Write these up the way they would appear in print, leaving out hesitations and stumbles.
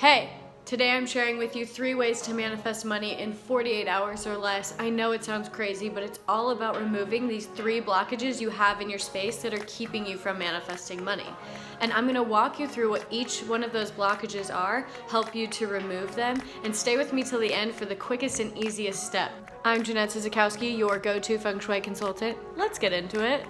Hey, today I'm sharing with you 3 ways to manifest money in 48 hours or less. I know it sounds crazy, but it's all about removing these 3 blockages you have in your space that are keeping you from manifesting money. And I'm gonna walk you through what each one of those blockages are, help you to remove them, and stay with me till the end for the quickest and easiest step. I'm Jeanette Sizikowski, your go-to feng shui consultant. Let's get into it.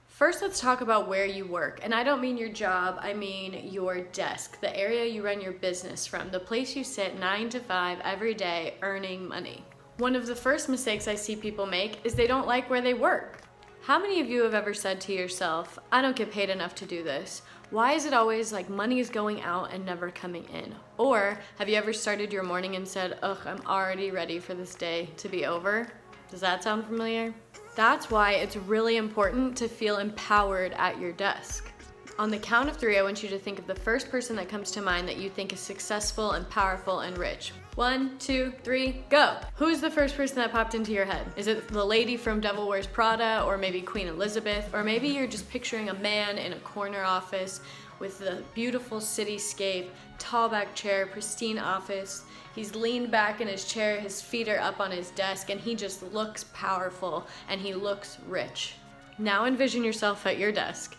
First, let's talk about where you work. And I don't mean your job, I mean your desk, the area you run your business from, the place you sit 9 to 5 every day earning money. One of the first mistakes I see people make is they don't like where they work. How many of you have ever said to yourself, I don't get paid enough to do this? Why is it always like money is going out and never coming in? Or have you ever started your morning and said, ugh, I'm already ready for this day to be over? Does that sound familiar? That's why it's really important to feel empowered at your desk. On the count of 3, I want you to think of the first person that comes to mind that you think is successful and powerful and rich. 1, 2, 3, go! Who's the first person that popped into your head? Is it the lady from Devil Wears Prada, or maybe Queen Elizabeth? Or maybe you're just picturing a man in a corner office with the beautiful cityscape, tall back chair, pristine office. He's leaned back in his chair, his feet are up on his desk, and he just looks powerful and he looks rich. Now envision yourself at your desk.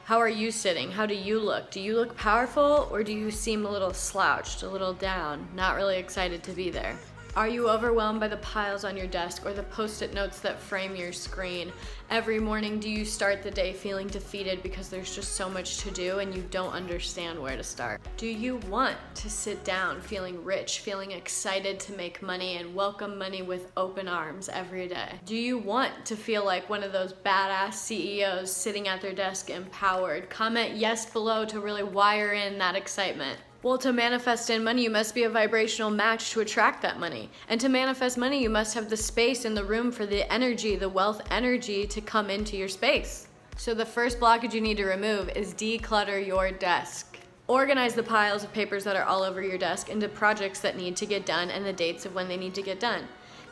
How are you sitting? How do you look? Do you look powerful, or do you seem a little slouched, a little down, not really excited to be there? Are you overwhelmed by the piles on your desk or the post-it notes that frame your screen? Every morning, do you start the day feeling defeated because there's just so much to do and you don't understand where to start? Do you want to sit down feeling rich, feeling excited to make money and welcome money with open arms every day? Do you want to feel like one of those badass CEOs sitting at their desk empowered? Comment yes below to really wire in that excitement. Well, to manifest in money, you must be a vibrational match to attract that money. And to manifest money, you must have the space and the room for the energy, the wealth energy to come into your space. So the first blockage you need to remove is declutter your desk. Organize the piles of papers that are all over your desk into projects that need to get done and the dates of when they need to get done.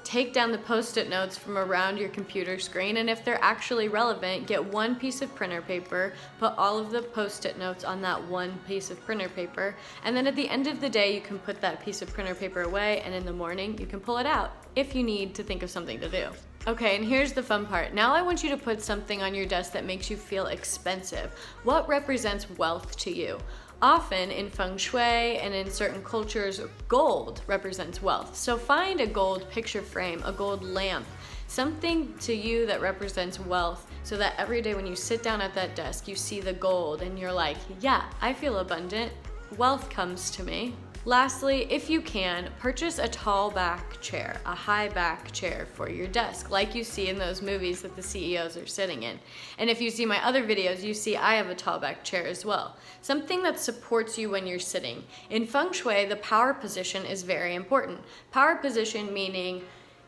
Take down the post-it notes from around your computer screen, and if they're actually relevant, get one piece of printer paper, put all of the post-it notes on that one piece of printer paper, and then at the end of the day you can put that piece of printer paper away, and in the morning you can pull it out if you need to think of something to do. Okay, and here's the fun part. Now I want you to put something on your desk that makes you feel expensive. What represents wealth to you? Often in feng shui and in certain cultures, gold represents wealth. So find a gold picture frame, a gold lamp, something to you that represents wealth, so that every day when you sit down at that desk, you see the gold and you're like, yeah, I feel abundant. Wealth comes to me. Lastly, if you can, purchase a tall back chair, a high back chair for your desk, like you see in those movies that the CEOs are sitting in. And if you see my other videos, you see I have a tall back chair as well. Something that supports you when you're sitting. In feng shui, the power position is very important. Power position meaning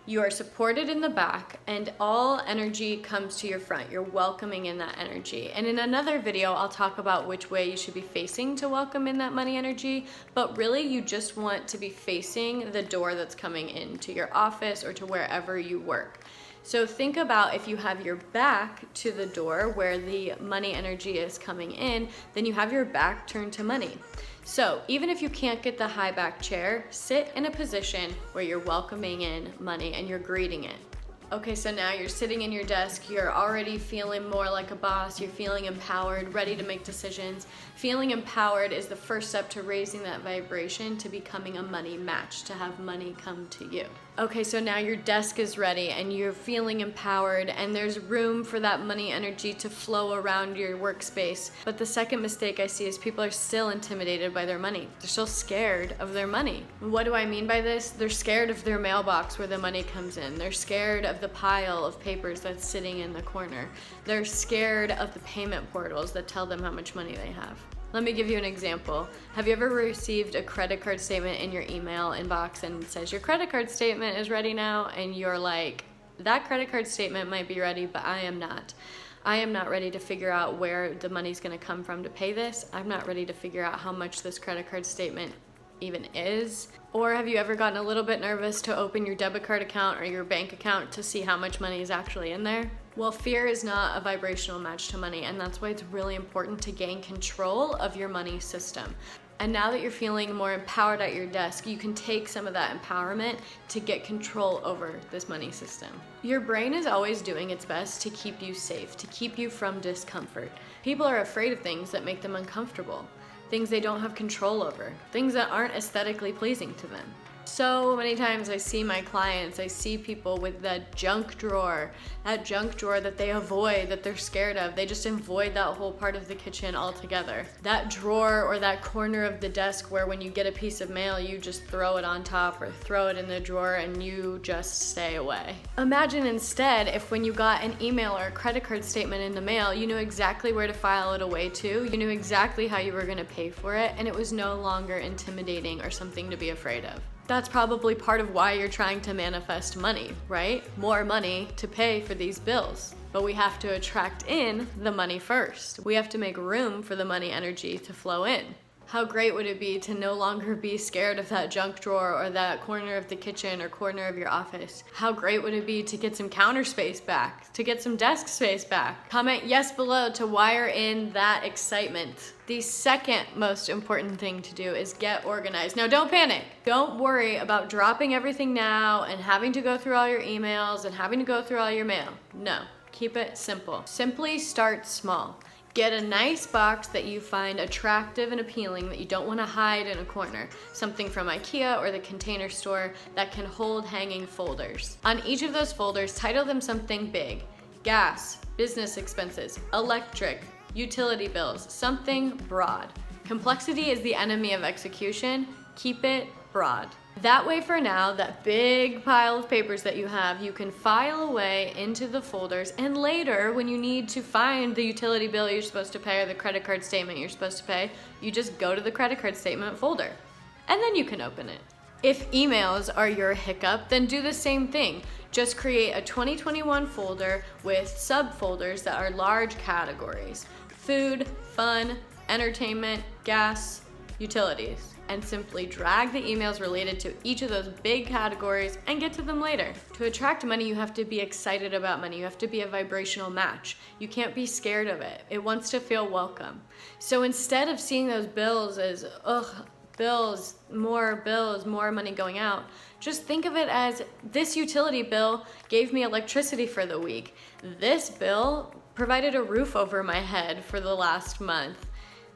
you are supported in the back and all energy comes to your front. You're welcoming in that energy. And in another video, I'll talk about which way you should be facing to welcome in that money energy, but really you just want to be facing the door that's coming into your office or to wherever you work. So think about if you have your back to the door where the money energy is coming in, then you have your back turned to money. So even if you can't get the high back chair, sit in a position where you're welcoming in money and you're greeting it. Okay, so now you're sitting in your desk, you're already feeling more like a boss, you're feeling empowered, ready to make decisions. Feeling empowered is the first step to raising that vibration to becoming a money match, to have money come to you. Okay, so now your desk is ready and you're feeling empowered and there's room for that money energy to flow around your workspace. But the second mistake I see is people are still intimidated by their money. They're still scared of their money. What do I mean by this? They're scared of their mailbox where the money comes in. They're scared of the pile of papers that's sitting in the corner. They're scared of the payment portals that tell them how much money they have. Let me give you an example. Have you ever received a credit card statement in your email inbox and it says your credit card statement is ready now, and you're like, that credit card statement might be ready, but I am not. I am not ready to figure out where the money's gonna come from to pay this. I'm not ready to figure out how much this credit card statement even is? Or have you ever gotten a little bit nervous to open your debit card account or your bank account to see how much money is actually in there? Well, fear is not a vibrational match to money, and that's why it's really important to gain control of your money system. And now that you're feeling more empowered at your desk, you can take some of that empowerment to get control over this money system. Your brain is always doing its best to keep you safe, to keep you from discomfort. People are afraid of things that make them uncomfortable, things they don't have control over, things that aren't aesthetically pleasing to them. So many times I see my clients, I see people with that junk drawer that they avoid, that they're scared of. They just avoid that whole part of the kitchen altogether. That drawer or that corner of the desk where when you get a piece of mail, you just throw it on top or throw it in the drawer and you just stay away. Imagine instead if when you got an email or a credit card statement in the mail, you knew exactly where to file it away to, you knew exactly how you were gonna pay for it, and it was no longer intimidating or something to be afraid of. That's probably part of why you're trying to manifest money, right? More money to pay for these bills. But we have to attract in the money first. We have to make room for the money energy to flow in. How great would it be to no longer be scared of that junk drawer or that corner of the kitchen or corner of your office? How great would it be to get some counter space back, to get some desk space back? Comment yes below to wire in that excitement. The second most important thing to do is get organized. Now don't panic. Don't worry about dropping everything now and having to go through all your emails and having to go through all your mail. No, keep it simple. Simply start small. Get a nice box that you find attractive and appealing that you don't want to hide in a corner. Something from IKEA or the Container Store that can hold hanging folders. On each of those folders, title them something big. Gas, business expenses, electric, utility bills, something broad. Complexity is the enemy of execution. Keep it broad. That way for now, that big pile of papers that you have, you can file away into the folders, and later when you need to find the utility bill you're supposed to pay or the credit card statement you're supposed to pay, you just go to the credit card statement folder and then you can open it. If emails are your hiccup, then do the same thing. Just create a 2021 folder with subfolders that are large categories: food, fun, entertainment, gas, utilities. And simply drag the emails related to each of those big categories and get to them later. To attract money, you have to be excited about money. You have to be a vibrational match. You can't be scared of it. It wants to feel welcome. So instead of seeing those bills as, bills, more money going out, just think of it as, this utility bill gave me electricity for the week. This bill provided a roof over my head for the last month.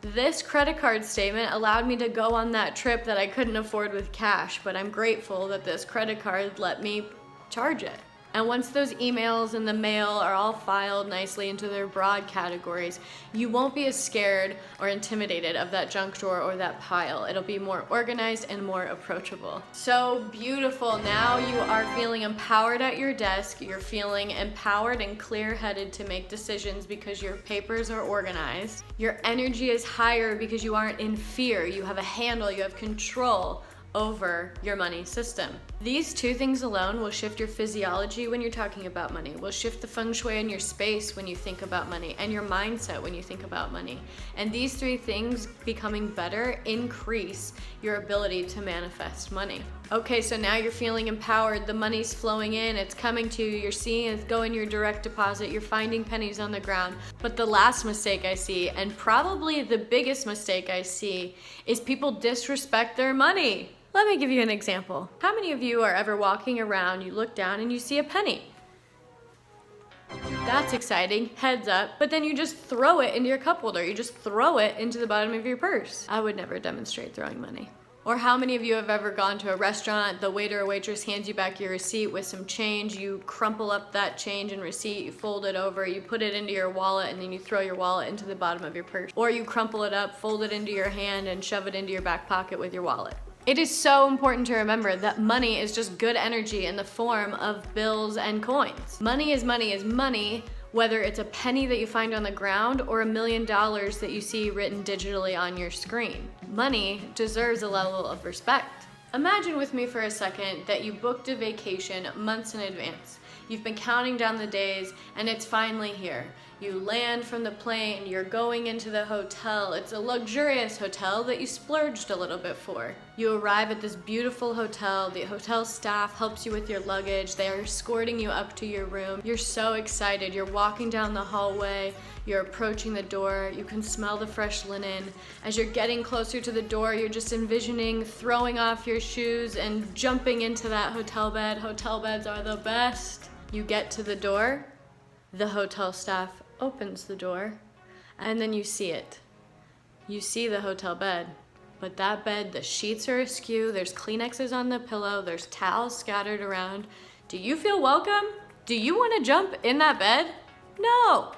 This credit card statement allowed me to go on that trip that I couldn't afford with cash, but I'm grateful that this credit card let me charge it. And once those emails in the mail are all filed nicely into their broad categories, you won't be as scared or intimidated of that junk drawer or that pile. It'll be more organized and more approachable. So beautiful. Now you are feeling empowered at your desk. You're feeling empowered and clear-headed to make decisions because your papers are organized. Your energy is higher because you aren't in fear. You have a handle, you have control over your money system. These two things alone will shift your physiology when you're talking about money, will shift the feng shui in your space when you think about money, and your mindset when you think about money. And these three things becoming better increase your ability to manifest money. Okay, so now you're feeling empowered, the money's flowing in, it's coming to you, you're seeing it go in your direct deposit, you're finding pennies on the ground. But the last mistake I see, and probably the biggest mistake I see, is people disrespect their money. Let me give you an example. How many of you are ever walking around, you look down and you see a penny? That's exciting, heads up, but then you just throw it into your cup holder. You just throw it into the bottom of your purse. I would never demonstrate throwing money. Or how many of you have ever gone to a restaurant, the waiter or waitress hands you back your receipt with some change, you crumple up that change and receipt, you fold it over, you put it into your wallet, and then you throw your wallet into the bottom of your purse. Or you crumple it up, fold it into your hand, and shove it into your back pocket with your wallet. It is so important to remember that money is just good energy in the form of bills and coins. Money is money, whether it's a penny that you find on the ground or $1 million that you see written digitally on your screen. Money deserves a level of respect. Imagine with me for a second that you booked a vacation months in advance. You've been counting down the days, and it's finally here. You land from the plane, you're going into the hotel. It's a luxurious hotel that you splurged a little bit for. You arrive at this beautiful hotel. The hotel staff helps you with your luggage. They are escorting you up to your room. You're so excited. You're walking down the hallway. You're approaching the door. You can smell the fresh linen. As you're getting closer to the door, you're just envisioning throwing off your shoes and jumping into that hotel bed. Hotel beds are the best. You get to the door. The hotel staff opens the door, and then you see it. You see the hotel bed, but that bed, the sheets are askew, there's Kleenexes on the pillow, there's towels scattered around. Do you feel welcome? Do you want to jump in that bed? No.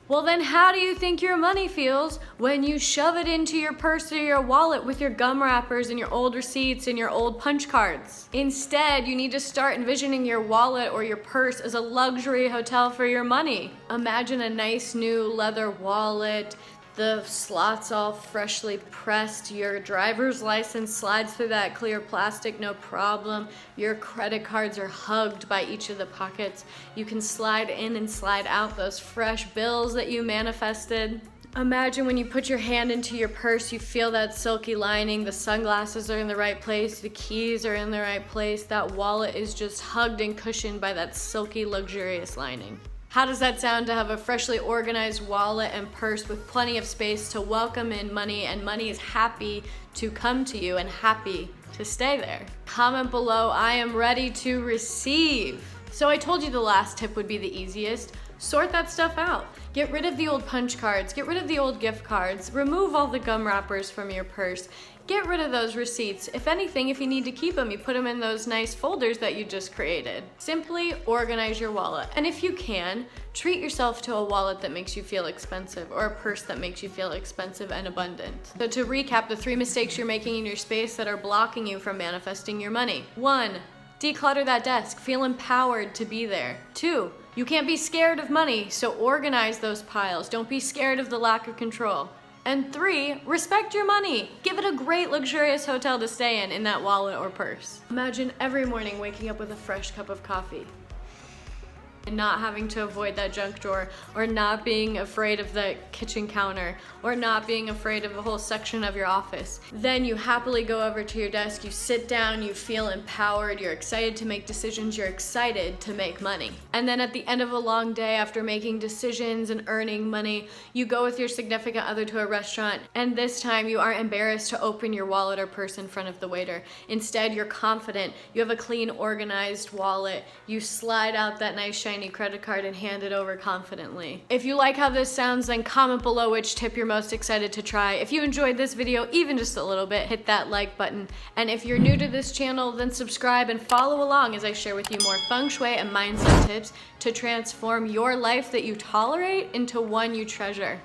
Well, then how do you think your money feels when you shove it into your purse or your wallet with your gum wrappers and your old receipts and your old punch cards? Instead, you need to start envisioning your wallet or your purse as a luxury hotel for your money. Imagine a nice new leather wallet, the slots all freshly pressed, your driver's license slides through that clear plastic, no problem. Your credit cards are hugged by each of the pockets. You can slide in and slide out those fresh bills that you manifested. Imagine when you put your hand into your purse, you feel that silky lining, the sunglasses are in the right place, the keys are in the right place, that wallet is just hugged and cushioned by that silky, luxurious lining. How does that sound to have a freshly organized wallet and purse with plenty of space to welcome in money, and money is happy to come to you and happy to stay there? Comment below, I am ready to receive. So I told you the last tip would be the easiest. Sort that stuff out. Get rid of the old punch cards, get rid of the old gift cards, remove all the gum wrappers from your purse, get rid of those receipts. If anything, if you need to keep them, you put them in those nice folders that you just created. Simply organize your wallet. And if you can, treat yourself to a wallet that makes you feel expensive or a purse that makes you feel expensive and abundant. So to recap the 3 mistakes you're making in your space that are blocking you from manifesting your money. 1, declutter that desk. Feel empowered to be there. 2, you can't be scared of money, so organize those piles. Don't be scared of the lack of control. And 3, respect your money. Give it a great luxurious hotel to stay in that wallet or purse. Imagine every morning waking up with a fresh cup of coffee. And not having to avoid that junk drawer, or not being afraid of the kitchen counter, or not being afraid of a whole section of your office. Then you happily go over to your desk, you sit down, you feel empowered, you're excited to make decisions, you're excited to make money. And then at the end of a long day, after making decisions and earning money, you go with your significant other to a restaurant, and this time you aren't embarrassed to open your wallet or purse in front of the waiter. Instead, you're confident, you have a clean, organized wallet, you slide out that nice shiny credit card and hand it over confidently. If you like how this sounds, then comment below which tip you're most excited to try. If you enjoyed this video even just a little bit, hit that like button. And if you're new to this channel, then subscribe and follow along as I share with you more feng shui and mindset tips to transform your life that you tolerate into one you treasure.